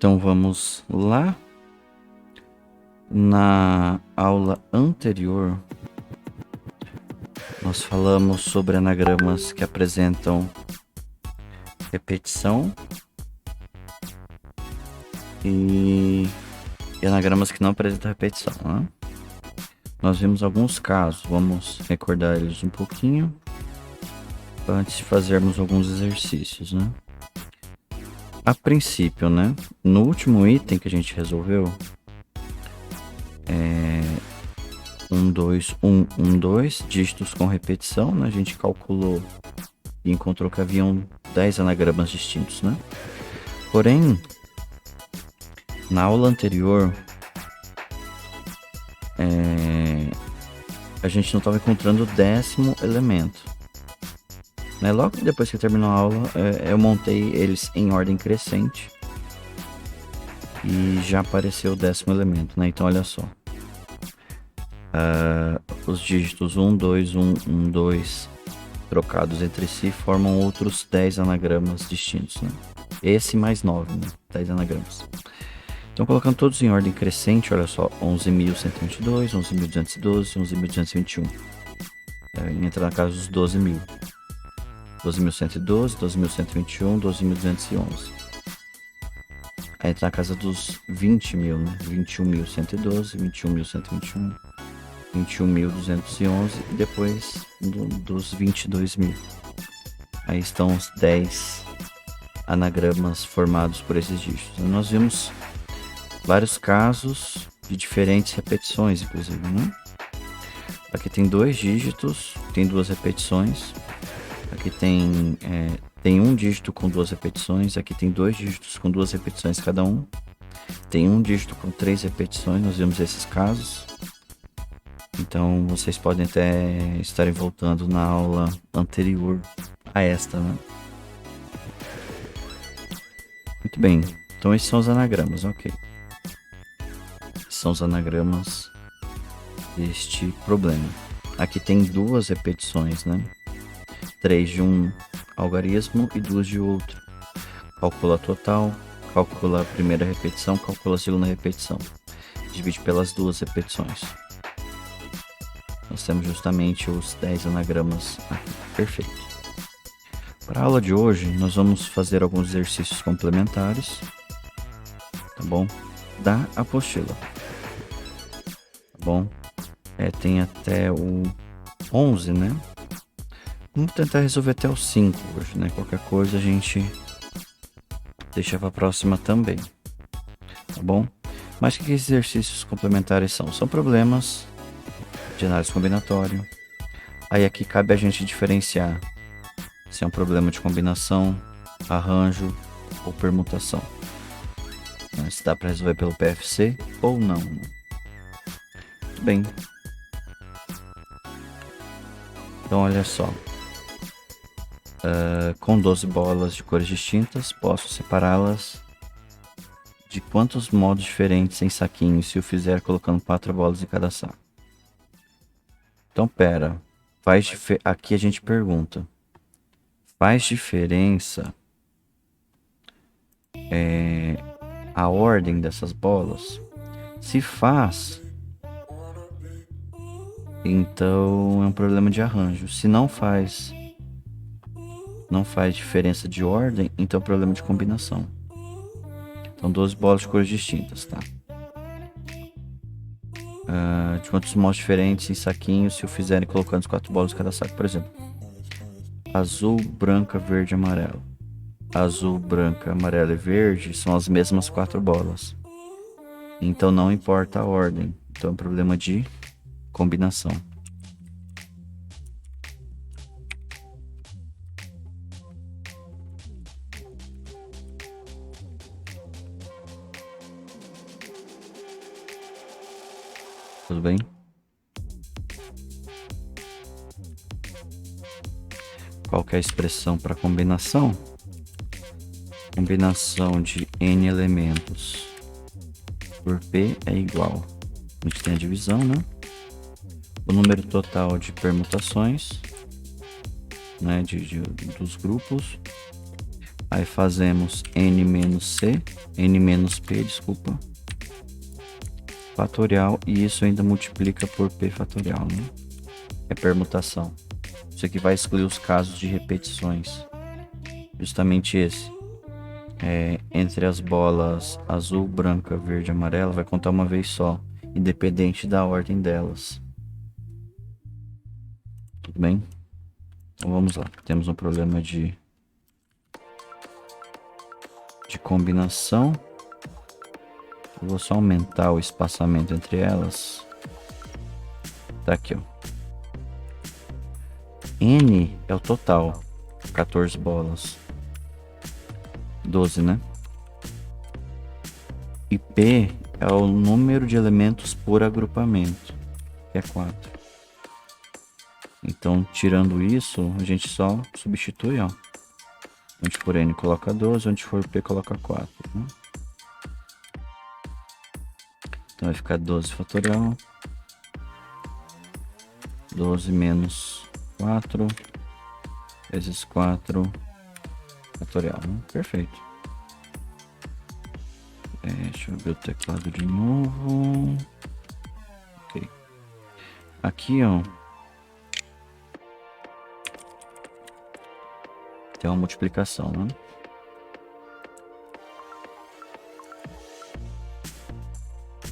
Então vamos lá. Na aula anterior, nós falamos sobre anagramas que apresentam repetição e anagramas que não apresentam repetição, né? Nós vimos alguns casos, vamos recordar eles um pouquinho antes de fazermos alguns exercícios, né? A princípio, né? No último item que a gente resolveu, 1, 2, 1, 1, 2, dígitos com repetição, né? A gente calculou e encontrou que haviam 10 anagramas distintos, né? Porém, na aula anterior, a gente não estava encontrando o 10º elemento, né? Logo depois que terminou a aula, eu montei eles em ordem crescente e já apareceu o 10º elemento, né? Então olha só, os dígitos 1, 2, 1, 1, 2 trocados entre si formam outros 10 anagramas distintos, né? Esse mais 9, né? 10 anagramas. Então, colocando todos em ordem crescente, olha só, 11.122, 11.212, 11.221. Entra na casa dos 12.000. 12.112, 12.121, 12.211. Aí entra na casa dos 20.000, né? 21.112, 21.121, 21.211 e depois dos 22.000. Aí estão os 10 anagramas formados por esses dígitos. Nós vimos vários casos de diferentes repetições, inclusive, né? Aqui tem 2 dígitos, tem 2 repetições. Aqui tem um dígito com 2 repetições. Aqui tem 2 dígitos com 2 repetições cada um. Tem um dígito com 3 repetições. Nós vimos esses casos. Então vocês podem até estarem voltando na aula anterior a esta, né? Muito bem. Então esses são os anagramas, ok. São os anagramas deste problema. Aqui tem 2 repetições, né? 3 de um algarismo e 2 de outro. Calcula a total, calcula a primeira repetição, calcula a segunda repetição. Divide pelas 2 repetições. Nós temos justamente os 10 anagramas aqui. Perfeito. Para a aula de hoje, nós vamos fazer alguns exercícios complementares, tá bom? Da apostila. Bom, tem até o 11, né? Vamos tentar resolver até o 5 hoje, né? Qualquer coisa a gente deixa para a próxima também, tá bom? Mas o que esses exercícios complementares são? São problemas de análise combinatória. Aí aqui cabe a gente diferenciar se é um problema de combinação, arranjo ou permutação, né? Se dá para resolver pelo PFC ou não, né? Bem, então olha só, com 12 bolas de cores distintas, posso separá-las de quantos modos diferentes em saquinhos se eu fizer colocando 4 bolas em cada saco? Então pera, aqui a gente pergunta, faz diferença a ordem dessas bolas? Se faz, então é um problema de arranjo. Se não faz diferença de ordem, então é um problema de combinação. Então 12 bolas de cores distintas, tá? De quantos modos diferentes em saquinhos se o fizerem colocando as 4 bolas em cada saco, por exemplo. Azul, branca, verde, amarelo. Azul, branca, amarelo e verde são as mesmas 4 bolas. Então não importa a ordem. Então é um problema de combinação. Tudo bem? Qual que é a expressão para combinação? Combinação de n elementos por p é igual. A gente tem a divisão, né? O número total de permutações, né, dos grupos. Aí fazemos n menos c, n menos p, desculpa, fatorial, e isso ainda multiplica por p fatorial, né? É permutação. Isso aqui vai excluir os casos de repetições. Justamente esse. Entre as bolas azul, branca, verde e amarela, vai contar uma vez só, independente da ordem delas. Tudo bem? Então vamos lá. Temos um problema de combinação. Eu vou só aumentar o espaçamento entre elas. Tá aqui, ó. N é o total. 14 bolas. 12, né? E P é o número de elementos por agrupamento, que é 4. Então, tirando isso, a gente só substitui, ó. Onde for N coloca 12, onde for P coloca 4, né? Então vai ficar 12 fatorial. 12 menos 4 vezes 4 fatorial, né? Perfeito. Deixa eu ver o teclado de novo. Ok. Aqui, ó. Tem uma multiplicação, né?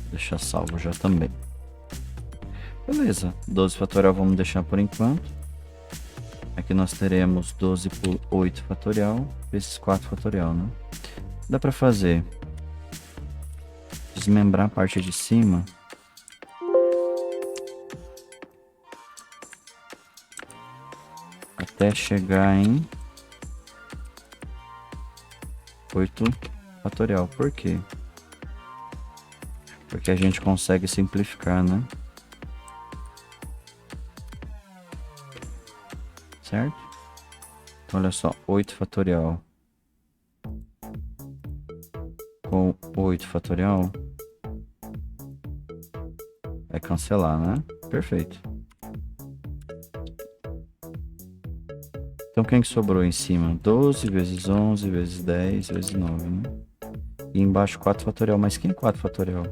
Deixar salvo já também. Beleza. 12 fatorial vamos deixar por enquanto. Aqui nós teremos 12 por 8 fatorial vezes 4 fatorial, né? Dá para fazer desmembrar a parte de cima até chegar em 8 fatorial. Por quê? Porque a gente consegue simplificar, né? Certo? Então, olha só, 8 fatorial com 8 fatorial vai cancelar, né? Perfeito. Então, quem que sobrou em cima? 12 vezes 11 vezes 10 vezes 9, né? E embaixo 4 fatorial. Mas quem é 4 fatorial?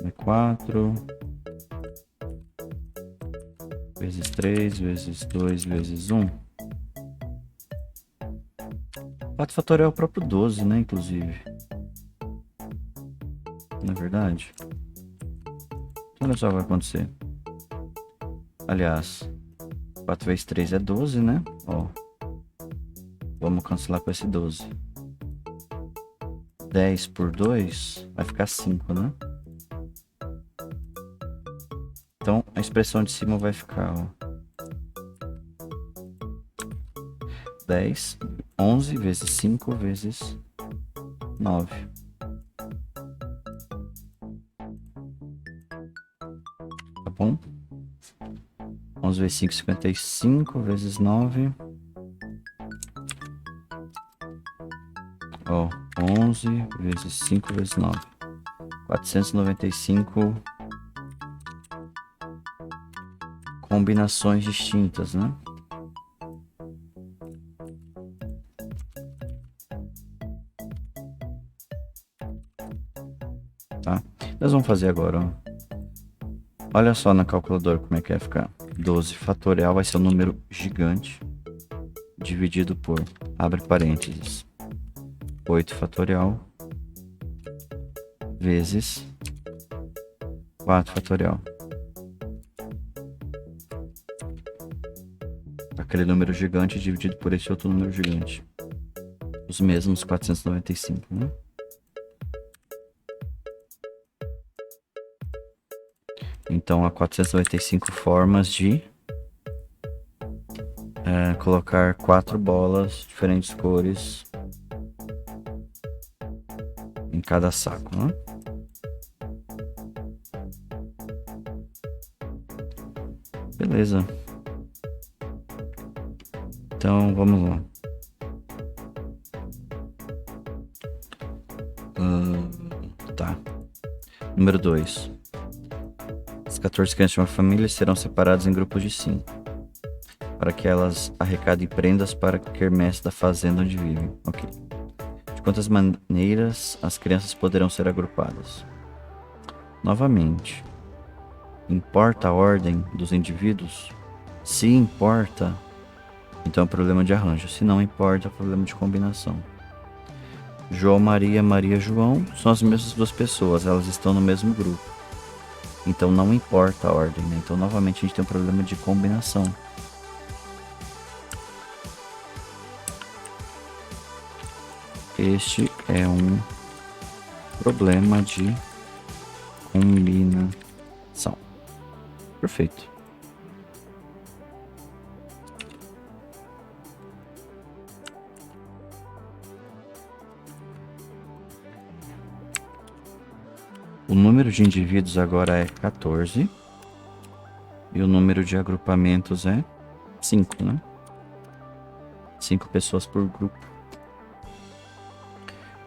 É 4 vezes 3 vezes 2 vezes 1. 4 fatorial é o próprio 12, né? Inclusive. Não é verdade? Então, olha só o que vai acontecer. Aliás, 4 vezes 3 é 12, né? Ó. Vamos cancelar com esse 12. 10 por 2 vai ficar 5, né? Então, a expressão de cima vai ficar, ó, 10, 11 vezes 5 vezes 9. Tá bom? 11 vezes 5, 55 vezes 9. Ó, 11 vezes 5 vezes 9. 495 combinações distintas, né? Tá? Nós vamos fazer agora, ó. Olha só na calculadora como é que vai ficar. 12 fatorial vai ser um número gigante dividido por, abre parênteses, 8 fatorial vezes 4 fatorial. Aquele número gigante dividido por esse outro número gigante. Os mesmos 495, né? Então há 495 formas de colocar 4 bolas de diferentes cores em cada saco, né? Beleza. Então vamos lá. Tá. Número 2. As 14 crianças de uma família serão separadas em grupos de 5, para que elas arrecadem prendas para a quermesse da fazenda onde vivem. Ok. quantas maneiras as crianças poderão ser agrupadas? Novamente, importa a ordem dos indivíduos? Se importa, então é problema de arranjo. Se não importa, é problema de combinação. João, Maria, Maria, João são as mesmas duas pessoas, elas estão no mesmo grupo. Então não importa a ordem, né? Então novamente a gente tem um problema de combinação. Este é um problema de combinação. Perfeito. O número de indivíduos agora é 14. E o número de agrupamentos é 5, né? 5 pessoas por grupo.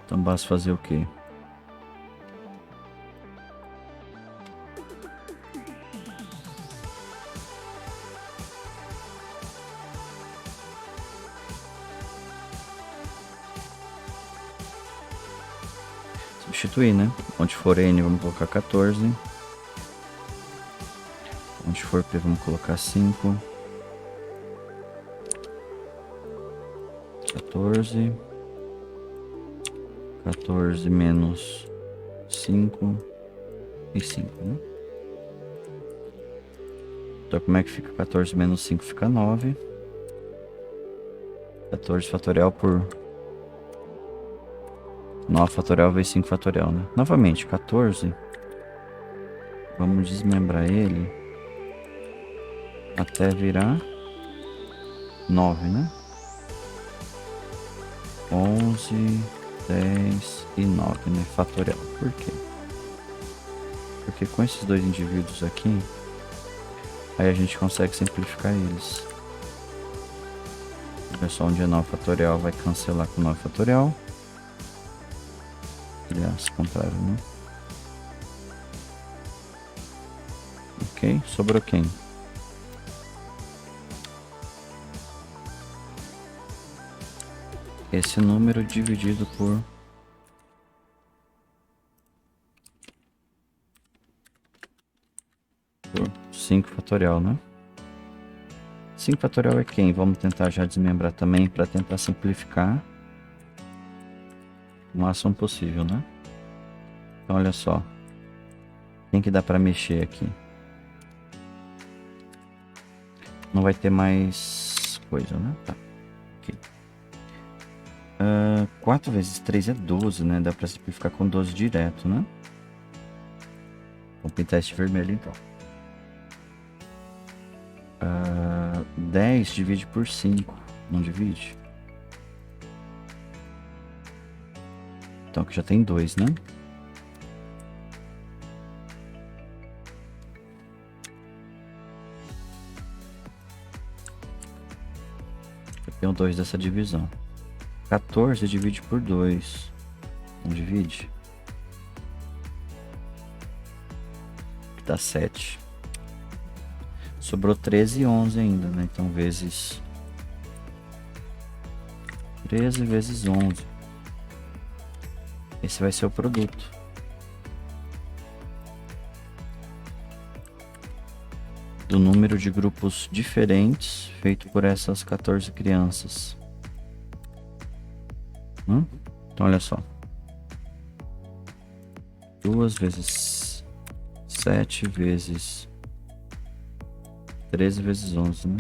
Então basta fazer o quê? Substituir, né? Onde for N, vamos colocar 14. Onde for P, vamos colocar 5. 14. 14 menos 5 e 5, né? Então como é que fica 14 menos 5? Fica 9. 14 fatorial por 9 fatorial vezes 5 fatorial, né? Novamente, 14. Vamos desmembrar ele até virar 9, né? 11, 10 e 9, né? Fatorial. Por quê? Porque com esses dois indivíduos aqui, aí a gente consegue simplificar eles. Olha só, onde é 9 fatorial vai cancelar com 9 fatorial. Aliás, contrário, né? Ok, sobrou quem? Esse número dividido por 5 fatorial, né? 5 fatorial é quem? Vamos tentar já desmembrar também para tentar simplificar o máximo possível, né? Então olha só, quem que dá para mexer aqui? Não vai ter mais coisa, né? Tá. Ok. 4 vezes 3 é 12, né? Dá para simplificar com 12 direto, né? Vamos pintar este vermelho então. 10 divide por 5. Não divide? Então aqui já tem 2, né? Eu tenho 2 dessa divisão. 14 divide por 2. Não divide? Que dá 7. Sobrou 13 e 11 ainda, né? Então vezes 13 vezes 11. Esse vai ser o produto. Do número de grupos diferentes feito por essas 14 crianças. Então olha só. 2 vezes 7 vezes 13 vezes 11, né?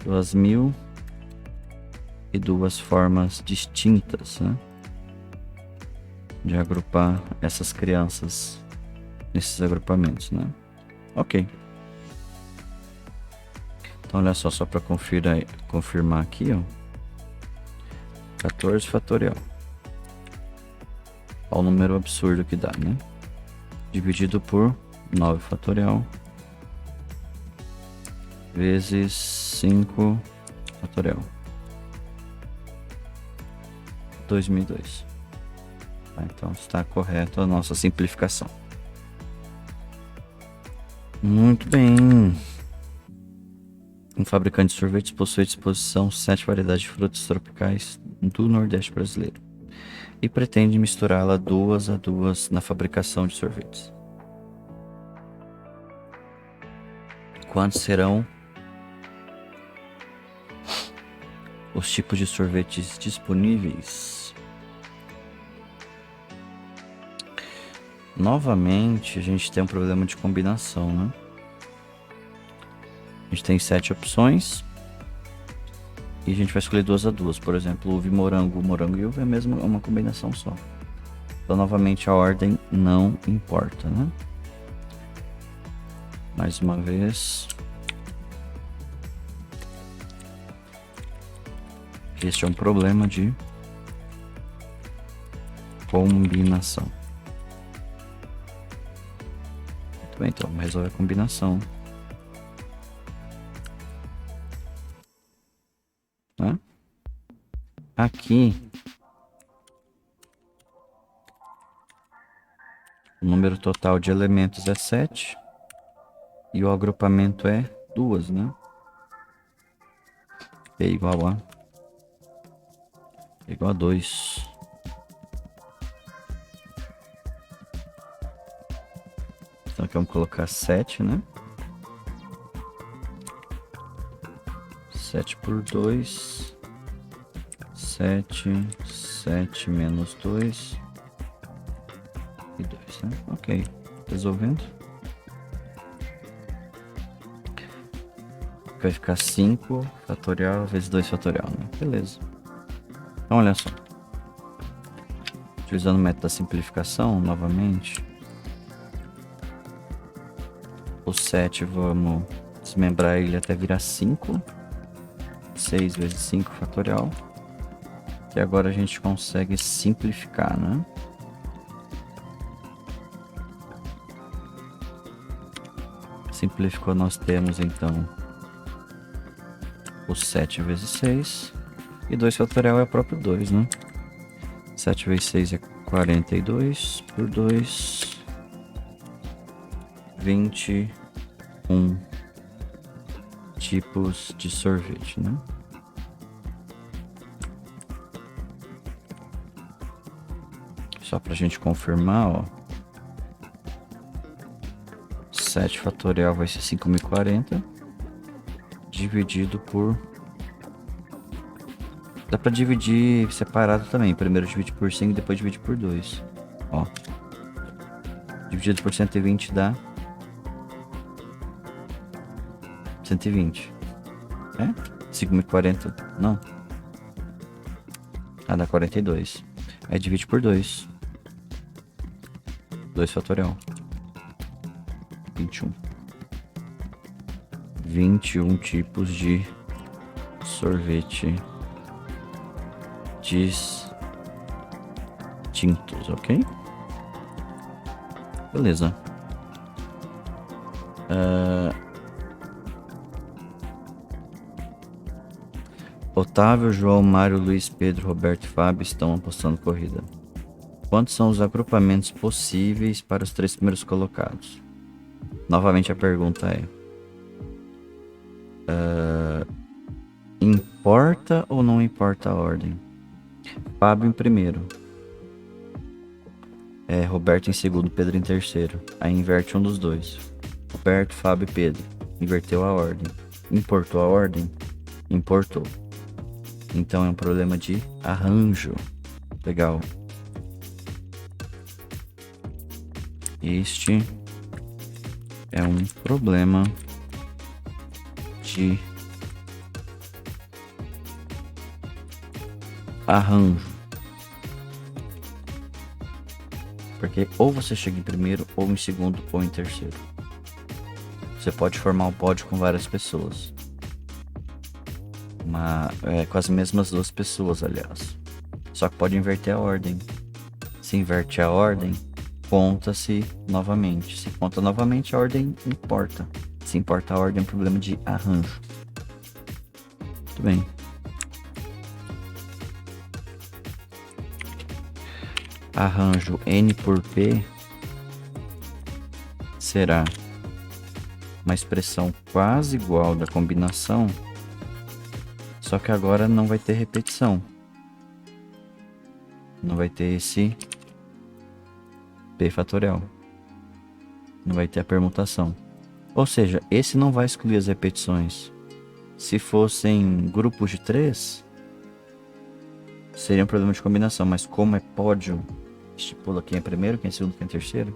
2.002 formas distintas, né? De agrupar essas crianças nesses agrupamentos, né? Ok. Então olha só para confirmar aqui, ó. 14 fatorial. Olha o número absurdo que dá, né? Dividido por 9 fatorial vezes 5 fatorial. 2002. Tá, então está correto a nossa simplificação. Muito bem. Um fabricante de sorvetes possui à disposição 7 variedades de frutas tropicais do Nordeste brasileiro e pretende misturá-la duas a duas na fabricação de sorvetes. Quantos serão os tipos de sorvetes disponíveis? Novamente, a gente tem um problema de combinação, né? A gente tem 7 opções e a gente vai escolher duas a duas. Por exemplo, uva e morango, morango e uva é mesmo uma combinação só. Então, novamente, a ordem não importa, né? Mais uma vez. Este é um problema de combinação. Muito bem, então vamos resolver a combinação. Né? Aqui, o número total de elementos é 7 e o agrupamento é 2, né? É igual a 2. Então aqui vamos colocar 7, né? 7 por 2. 7 menos 2. E 2, né? Ok. Resolvendo. Vai ficar 5 fatorial vezes 2 fatorial, né? Beleza. Então, olha só. Utilizando o método da simplificação, novamente. O 7, vamos desmembrar ele até virar 5. 6 vezes 5 fatorial. E agora a gente consegue simplificar, né? Simplificou, nós temos então o 7 vezes 6. E 2 fatorial é o próprio 2, né? 7 vezes 6 é 42 por 2. 21 tipos de sorvete, né? Só pra gente confirmar, ó. 7 fatorial vai ser 5040 dividido por... Dá pra dividir separado também. Primeiro divide por 5 e depois divide por 2. Ó. Dividido por 120 dá 120. É? 5040. Não. Ah, dá 42. Aí divide por 2. 2 fatorial. 21. 21 tipos de sorvete distintos, ok? Beleza. Otávio, João, Mário, Luiz, Pedro, Roberto e Fábio estão apostando corrida. Quantos são os agrupamentos possíveis para os 3 primeiros colocados? Novamente a pergunta é: importa ou não importa a ordem? Fábio em primeiro, Roberto em segundo, Pedro em terceiro. Aí inverte um dos dois. Roberto, Fábio e Pedro. Inverteu a ordem. Importou a ordem? Importou. Então é um problema de arranjo. Legal. Este é um problema de arranjo. Porque ou você chega em primeiro, ou em segundo, ou em terceiro. Você pode formar um pódio com várias pessoas. Com as mesmas 2 pessoas, aliás. Só que pode inverter a ordem. Se inverte a ordem, conta-se novamente. Se conta novamente, a ordem importa. Se importa a ordem, é um problema de arranjo. Muito bem. Arranjo N por P será uma expressão quase igual da combinação, só que agora não vai ter repetição. Não vai ter esse p fatorial. Não vai ter a permutação. Ou seja, esse não vai excluir as repetições. Se fossem grupos de 3, seria um problema de combinação. Mas como é pódio, estipula quem é primeiro, quem é segundo, quem é terceiro.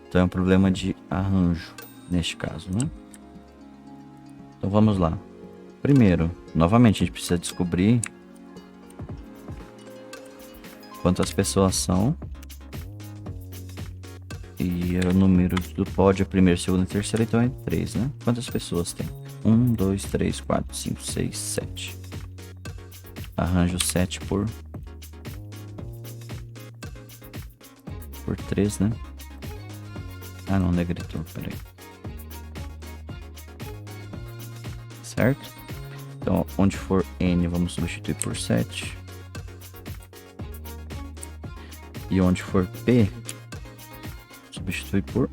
Então é um problema de arranjo, neste caso, né? Então vamos lá. Primeiro, novamente, a gente precisa descobrir quantas pessoas são. E o número do pódio é primeiro, segundo e terceiro, então é 3, né? Quantas pessoas tem? 1, 2, 3, 4, 5, 6, 7. Arranjo 7 por 3, né? Ah, não, negritou, peraí. Certo? Então, onde for N, vamos substituir por 7. E onde for P, substitui por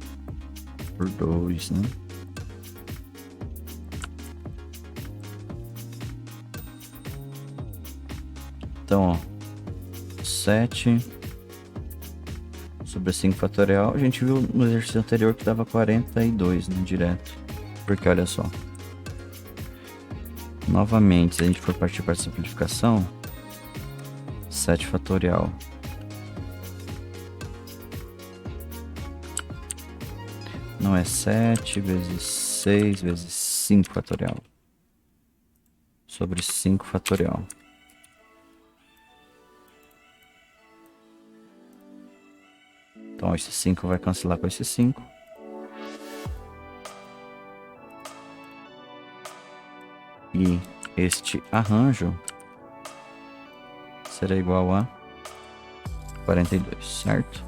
2, né? Então, ó, 7 sobre 5 fatorial, a gente viu no exercício anterior que dava 42, né, direto. Porque olha só, novamente, se a gente for partir para a simplificação, 7 fatorial não é 7 vezes 6 vezes 5 fatorial sobre 5 fatorial. Então esse 5 vai cancelar com esse 5. E este arranjo será igual a 42, certo?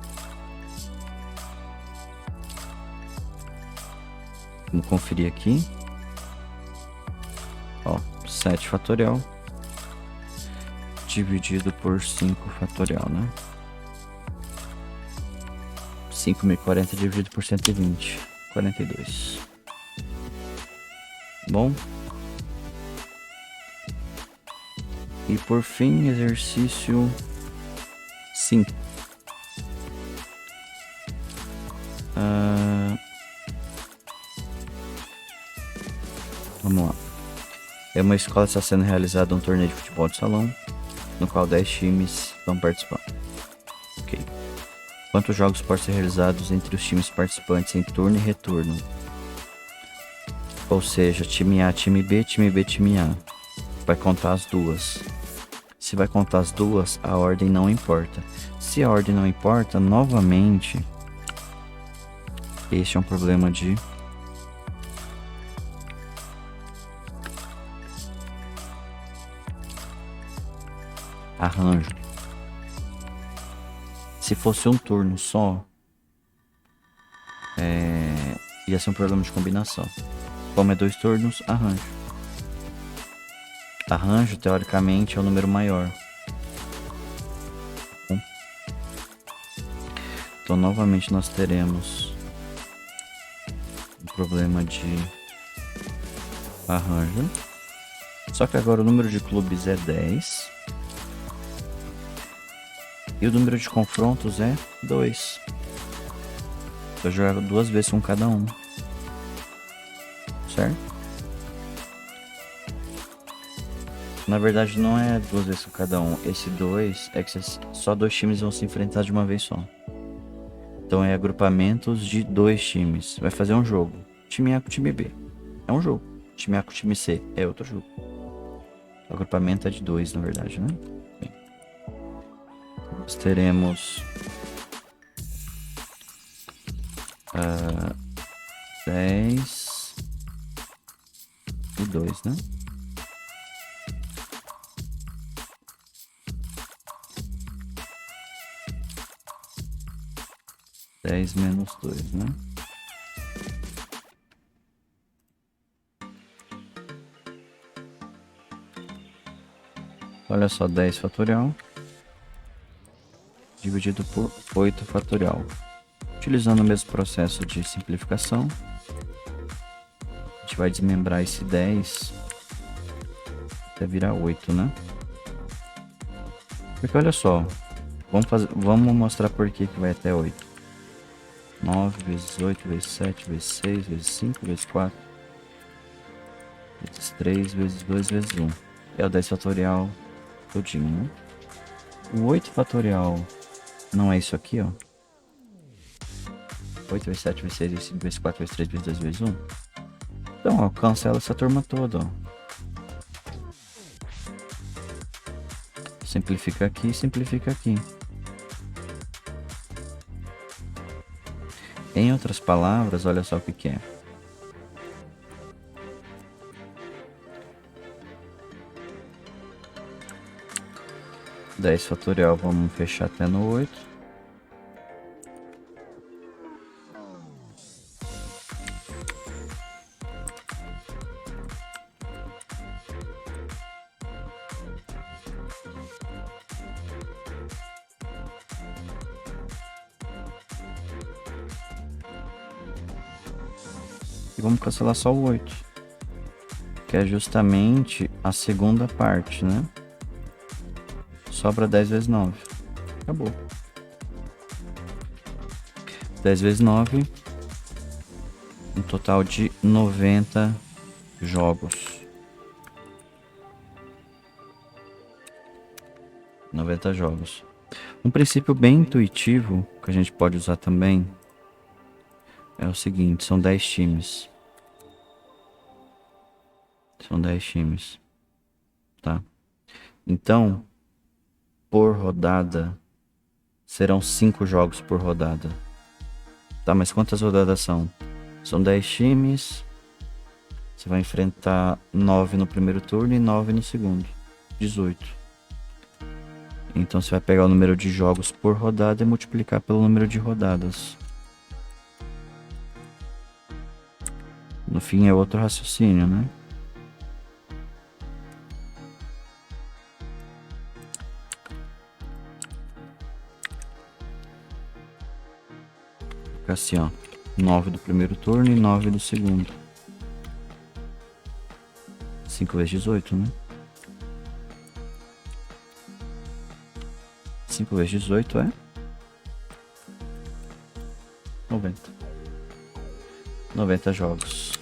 Vamos conferir aqui. Ó, 7 fatorial dividido por 5 fatorial, né? 5.040 dividido por 120, 42. Bom. E por fim, exercício 5. Vamos lá. É uma escola que está sendo realizado um torneio de futebol de salão, no qual 10 times vão participar. Ok. Quantos jogos podem ser realizados entre os times participantes em turno e retorno? Ou seja, time A, time B, time B, time A. Vai contar as duas. Se vai contar as duas, a ordem não importa. Se a ordem não importa, novamente, este é um problema de arranjo. Se fosse um turno só, ia ser um problema de combinação. Como é 2 turnos, arranjo. Arranjo, teoricamente, é o número maior. Então, novamente, nós teremos um problema de arranjo. Só que agora o número de clubes é 10. E o número de confrontos é 2. Eu jogo 2 vezes com cada um. Certo? Na verdade não é 2 vezes com cada um. Esse 2 é que só 2 times vão se enfrentar de uma vez só. Então é agrupamentos de 2 times. Vai fazer um jogo. Time A com time B. É um jogo. Time A com time C. É outro jogo. O agrupamento é de 2, na verdade, né? Bem. Nós teremos 10 e 2, né? Dez menos 2, né? Olha só, 10 fatorial dividido por 8 fatorial. Utilizando o mesmo processo de simplificação, vai desmembrar esse 10 até virar 8, né? Porque olha só, vamos mostrar por que vai até 8. 9 vezes 8 vezes 7 vezes 6 vezes 5 vezes 4 vezes 3 vezes 2 vezes 1. É o 10 fatorial todinho, né? O 8 fatorial não é isso aqui, ó. 8 vezes 7 vezes 6 vezes 5 vezes 4 vezes 3 vezes 2 vezes 1. Então, ó, cancela essa turma toda, ó. Simplifica aqui, simplifica aqui. Em outras palavras, olha só o que é. Dez fatorial, vamos fechar até no 8. E vamos cancelar só o 8, que é justamente a segunda parte, né? Sobra 10 vezes 9. Acabou. 10 vezes 9, um total de 90 jogos. 90 jogos. Um princípio bem intuitivo que a gente pode usar também é o seguinte, são 10 times. São 10 times, tá? Então, por rodada, serão 5 jogos por rodada. Tá, mas quantas rodadas são? São 10 times. Você vai enfrentar 9 no primeiro turno e 9 no segundo. 18. Então você vai pegar o número de jogos por rodada e multiplicar pelo número de rodadas. No fim é outro raciocínio, né? Fica assim, ó. 9 do primeiro turno e 9 do segundo. 5 vezes 18, né? 5 vezes 18 é 90. 90 jogos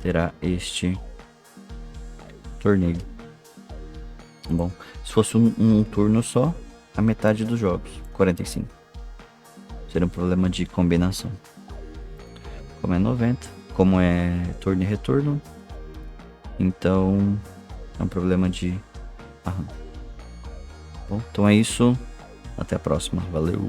terá este torneio. Bom, se fosse um turno só, a metade dos jogos, 45. Seria um problema de combinação. Como é 90, como é turno e retorno, então é um problema de arranjo. Bom, então é isso. Até a próxima. Valeu!